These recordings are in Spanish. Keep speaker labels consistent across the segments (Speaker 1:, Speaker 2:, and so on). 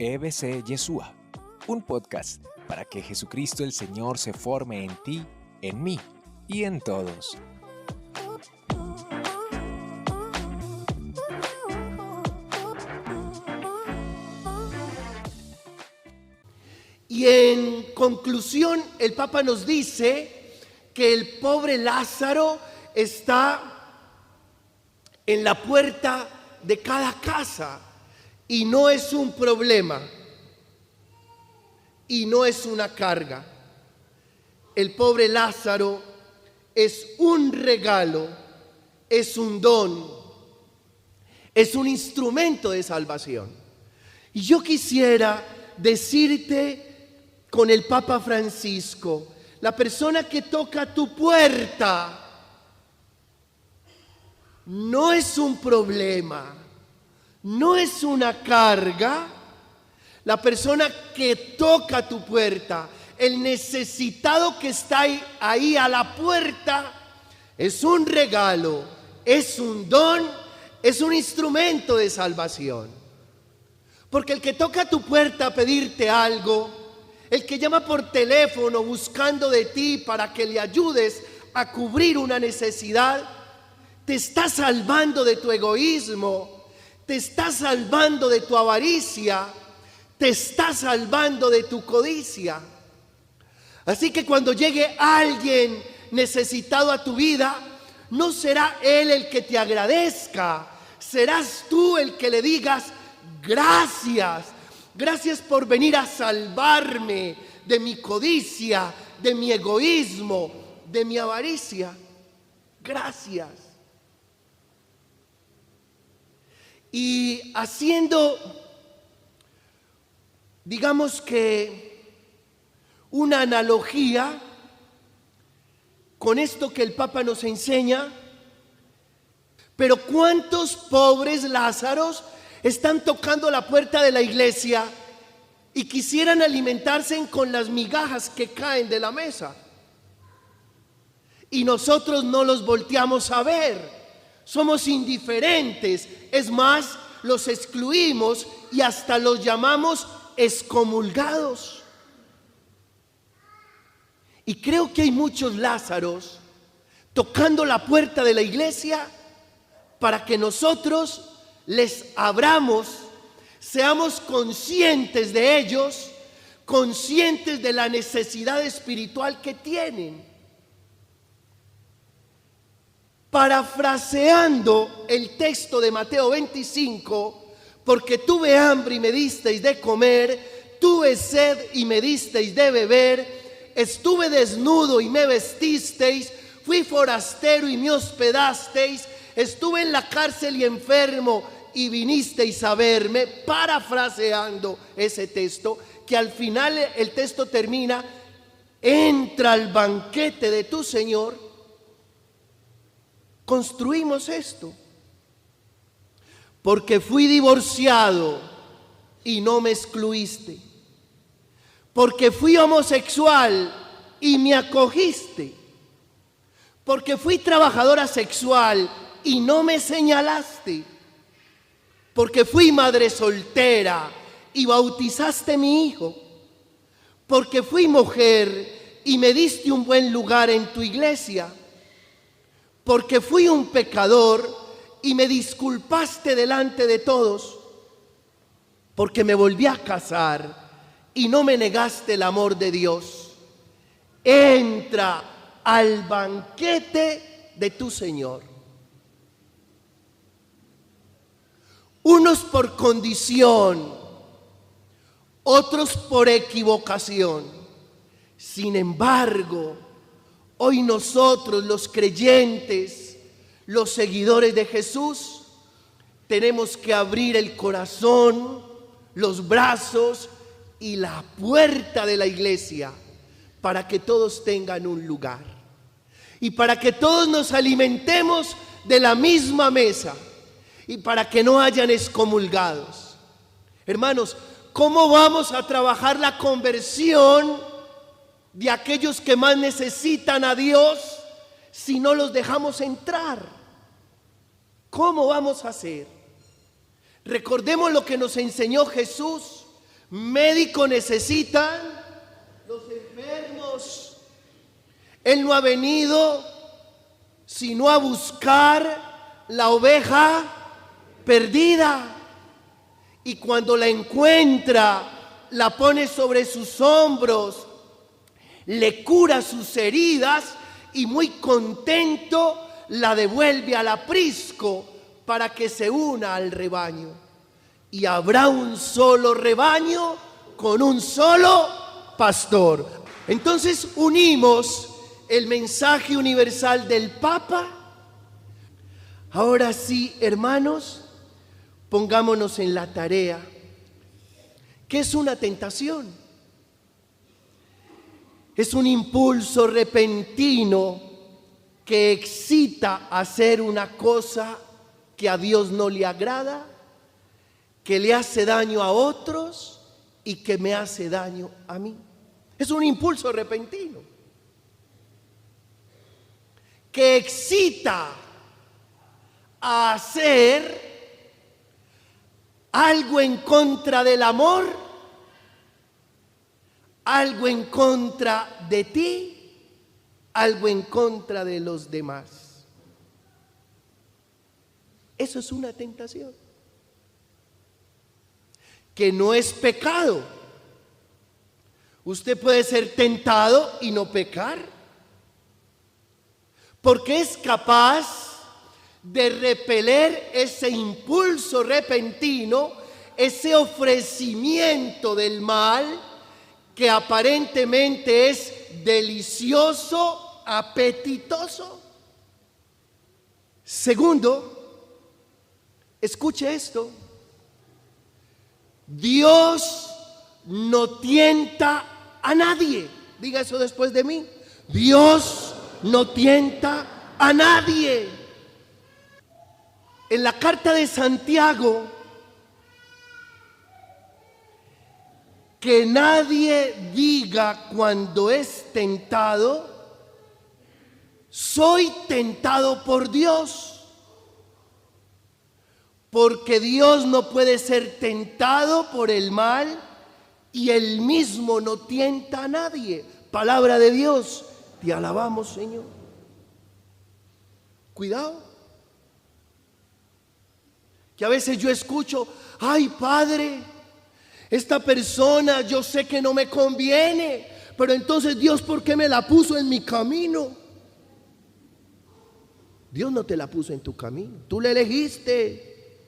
Speaker 1: EBC Yeshua, un podcast para que Jesucristo el Señor se forme en ti, en mí y en todos.
Speaker 2: Y en conclusión, el Papa nos dice que el pobre Lázaro está en la puerta de cada casa y no es un problema y no es una carga. El pobre Lázaro es un regalo, es un don, es un instrumento de salvación. Y yo quisiera decirte con el Papa Francisco, la persona que toca tu puerta no es un problema, no es una carga. La persona que toca tu puerta, el necesitado que está ahí a la puerta, es un regalo, es un don, es un instrumento de salvación. Porque el que toca tu puerta a pedirte algo, el que llama por teléfono buscando de ti para que le ayudes a cubrir una necesidad, te está salvando de tu egoísmo, te está salvando de tu avaricia, te está salvando de tu codicia. Así que cuando llegue alguien necesitado a tu vida, no será él el que te agradezca, serás tú el que le digas gracias. Gracias por venir a salvarme de mi codicia, de mi egoísmo, de mi avaricia. Gracias. Y haciendo, digamos que, una analogía con esto que el Papa nos enseña, pero ¿cuántos pobres Lázaros están tocando la puerta de la iglesia y quisieran alimentarse con las migajas que caen de la mesa? Y nosotros no los volteamos a ver, somos indiferentes, es más, los excluimos y hasta los llamamos excomulgados. Y creo que hay muchos Lázaros tocando la puerta de la iglesia para que nosotros les abramos, seamos conscientes de ellos, conscientes de la necesidad espiritual que tienen. Parafraseando el texto de Mateo 25, porque tuve hambre y me disteis de comer, tuve sed y me disteis de beber, estuve desnudo y me vestisteis, fui forastero y me hospedasteis, estuve en la cárcel y enfermo y vinisteis a verme. Parafraseando ese texto, que al final el texto termina: entra al banquete de tu Señor. Construimos esto. Porque fui divorciado y no me excluiste. Porque fui homosexual y me acogiste. Porque fui trabajadora sexual y no me señalaste. Porque fui madre soltera y bautizaste a mi hijo. Porque fui mujer y me diste un buen lugar en tu iglesia. Porque fui un pecador y me disculpaste delante de todos. Porque me volví a casar y no me negaste el amor de Dios. Entra al banquete de tu Señor. Unos por condición, otros por equivocación. Sin embargo, hoy nosotros, los creyentes, los seguidores de Jesús, tenemos que abrir el corazón, los brazos y la puerta de la iglesia para que todos tengan un lugar y para que todos nos alimentemos de la misma mesa y para que no hayan excomulgados. Hermanos, ¿cómo vamos a trabajar la conversión de aquellos que más necesitan a Dios si no los dejamos entrar? ¿Cómo vamos a hacer? Recordemos lo que nos enseñó Jesús Médico necesitan los enfermos. Él no ha venido sino a buscar la oveja perdida. Y cuando la encuentra, la pone sobre sus hombros, le cura sus heridas y muy contento la devuelve al aprisco para que se una al rebaño. Y habrá un solo rebaño con un solo pastor. Entonces unimos el mensaje universal del Papa. Ahora sí, hermanos, pongámonos en la tarea. ¿Qué es una tentación? Es un impulso repentino que excita a hacer una cosa que a Dios no le agrada, que le hace daño a otros y que me hace daño a mí. Es un impulso repentino que excita a hacer algo en contra del amor, algo en contra de ti, algo en contra de los demás. Eso es una tentación, que no es pecado. Usted puede ser tentado y no pecar, porque es capaz de repeler ese impulso repentino, ese ofrecimiento del mal que aparentemente es delicioso, apetitoso. Segundo, escuche esto: Dios no tienta a nadie. Diga eso después de mí. Dios no tienta a nadie. En la carta de Santiago, que nadie diga cuando es tentado, soy tentado por Dios, porque Dios no puede ser tentado por el mal y Él mismo no tienta a nadie. Palabra de Dios, te alabamos, Señor. Cuidado, que a veces yo escucho: ay, Padre, esta persona yo sé que no me conviene, pero entonces Dios, ¿por qué me la puso en mi camino? Dios no te la puso en tu camino, tú la elegiste,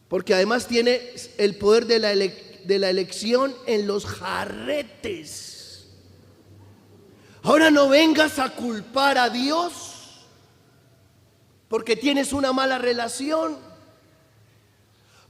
Speaker 2: porque además tiene el poder de la elección en los jarretes. Ahora no vengas a culpar a Dios porque tienes una mala relación.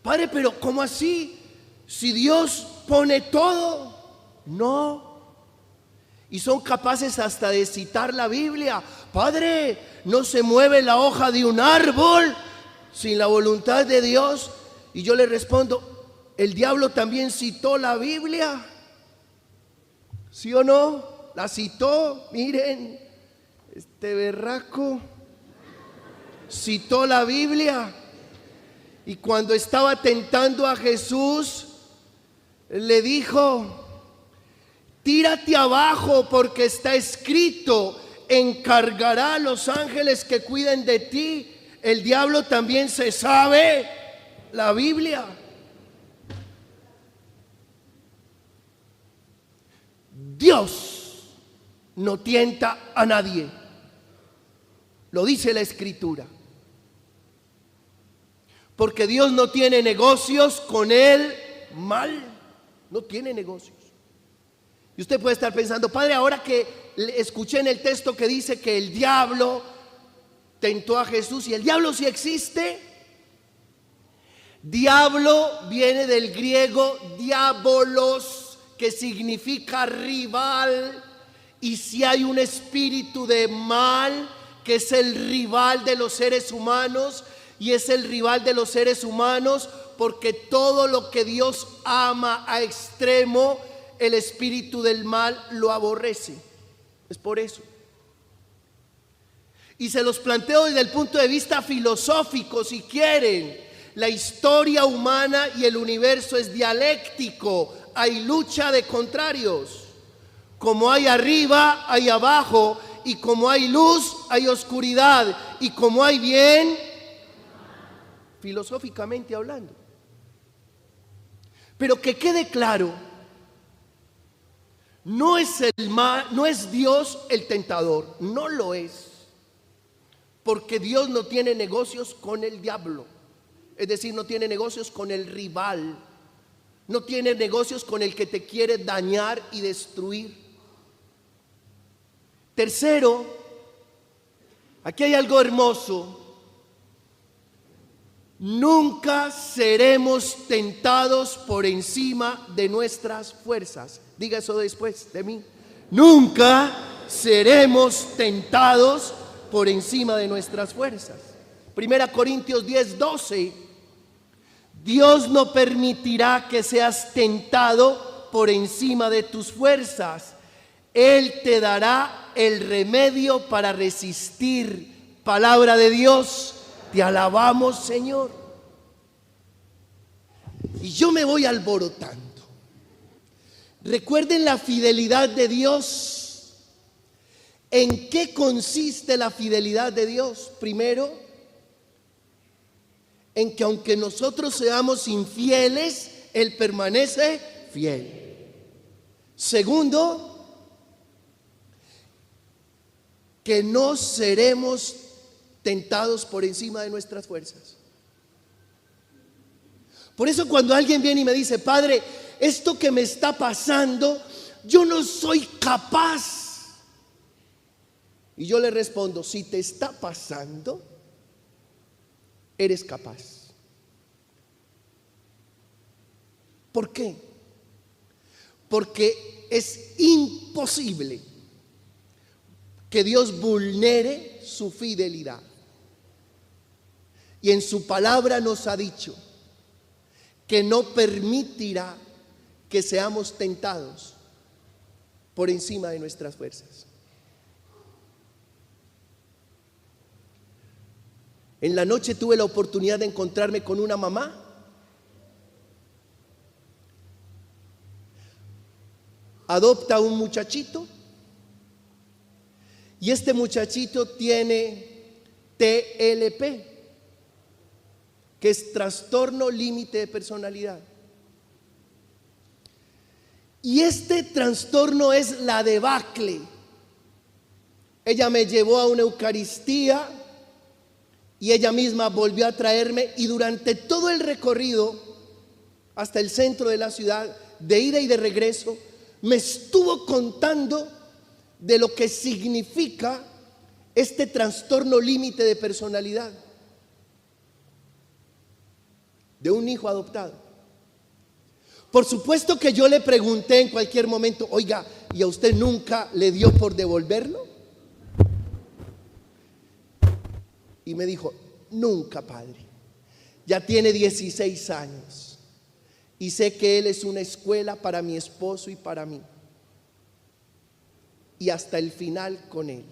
Speaker 2: Padre, pero ¿cómo así? Si Dios pone todo. No. Y son capaces hasta de citar la Biblia. Padre, no se mueve la hoja de un árbol sin la voluntad de Dios. Y yo le respondo: ¿el diablo también citó la Biblia? ¿Sí o no? La citó. Miren, este berraco citó la Biblia. Y cuando estaba tentando a Jesús, le dijo: tírate abajo, porque está escrito, encargará a los ángeles que cuiden de ti. El diablo también se sabe la Biblia. Dios no tienta a nadie, lo dice la Escritura. Porque Dios no tiene negocios con el mal. No tiene negocios. Y usted puede estar pensando: Padre, ahora que escuché en el texto que dice que el diablo tentó a Jesús, ¿y el diablo sí existe? Diablo viene del griego diabolos, que significa rival. Y si hay un espíritu de mal, que es el rival de los seres humanos, y es el rival de los seres humanos porque todo lo que Dios ama a extremo, el espíritu del mal lo aborrece. Es por eso. Y se los planteo desde el punto de vista filosófico, si quieren. La historia humana y el universo es dialéctico. hay lucha de contrarios. Como hay arriba, hay abajo. Y como hay luz, hay oscuridad. Y como hay bien, filosóficamente hablando. Pero que quede claro, no es Dios el tentador, no lo es. Porque Dios no tiene negocios con el diablo. Es decir, no tiene negocios con el rival. No tiene negocios con el que te quiere dañar y destruir. Tercero, aquí hay algo hermoso. Nunca seremos tentados por encima de nuestras fuerzas. Diga eso después de mí. Nunca seremos tentados por encima de nuestras fuerzas. 1 Corintios 10:12. Dios no permitirá que seas tentado por encima de tus fuerzas. Él te dará el remedio para resistir. Palabra de Dios. Te alabamos, Señor. Y yo me voy alborotando. Recuerden la fidelidad de Dios. ¿En qué consiste la fidelidad de Dios? Primero, en que aunque nosotros seamos infieles, Él permanece fiel. Segundo, que no seremos tentados por encima de nuestras fuerzas. Por eso cuando alguien viene y me dice: Padre, esto que me está pasando, yo no soy capaz. Y yo le respondo: si te está pasando, eres capaz. ¿Por qué? Porque es imposible que Dios vulnere su fidelidad. Y en su palabra nos ha dicho que no permitirá que seamos tentados por encima de nuestras fuerzas. En la noche tuve la oportunidad de encontrarme con una mamá. Adopta a un muchachito y este muchachito tiene TLP, que es trastorno límite de personalidad. Y este trastorno es la debacle. Ella me llevó a una Eucaristía y ella misma volvió a traerme, y durante todo el recorrido hasta el centro de la ciudad, de ida y de regreso, me estuvo contando de lo que significa este trastorno límite de personalidad de un hijo adoptado. Por supuesto que yo le pregunté en cualquier momento: oiga, ¿y a usted nunca le dio por devolverlo? Y me dijo: nunca, padre. Ya tiene 16 años y sé que él es una escuela para mi esposo y para mí. Y hasta el final con él.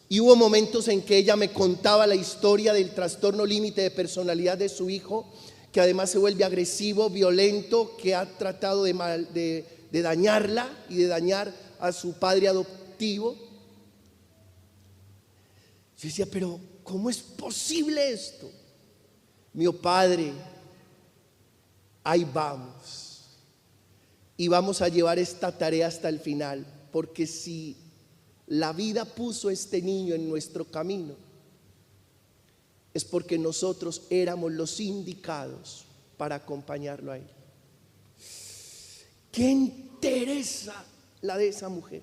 Speaker 2: Y hubo momentos en que ella me contaba la historia del trastorno límite de personalidad de su hijo, que además se vuelve agresivo, violento, que ha tratado de dañarla y de dañar a su padre adoptivo. Yo decía: pero ¿cómo es posible esto? Mi padre, ahí vamos. Y vamos a llevar esta tarea hasta el final, porque si la vida puso este niño en nuestro camino, es porque nosotros éramos los indicados para acompañarlo a él. ¿Qué entereza la de esa mujer?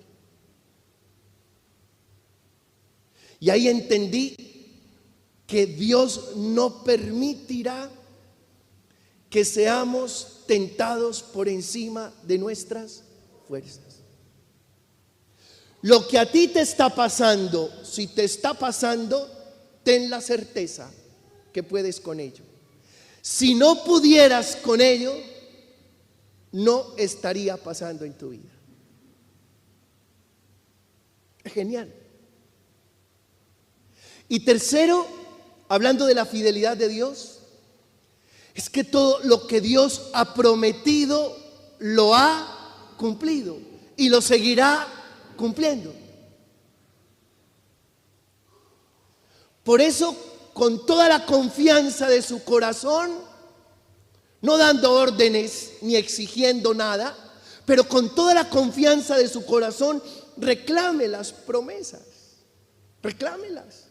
Speaker 2: Y ahí entendí que Dios no permitirá que seamos tentados por encima de nuestras fuerzas. Lo que a ti te está pasando, si te está pasando, ten la certeza que puedes con ello. Si no pudieras con ello, no estaría pasando en tu vida. Es genial. Y tercero, hablando de la fidelidad de Dios, es que todo lo que Dios ha prometido lo ha cumplido y lo seguirá cumpliendo. Por eso, con toda la confianza de su corazón, no dando órdenes ni exigiendo nada, pero con toda la confianza de su corazón, reclame las promesas, reclámelas.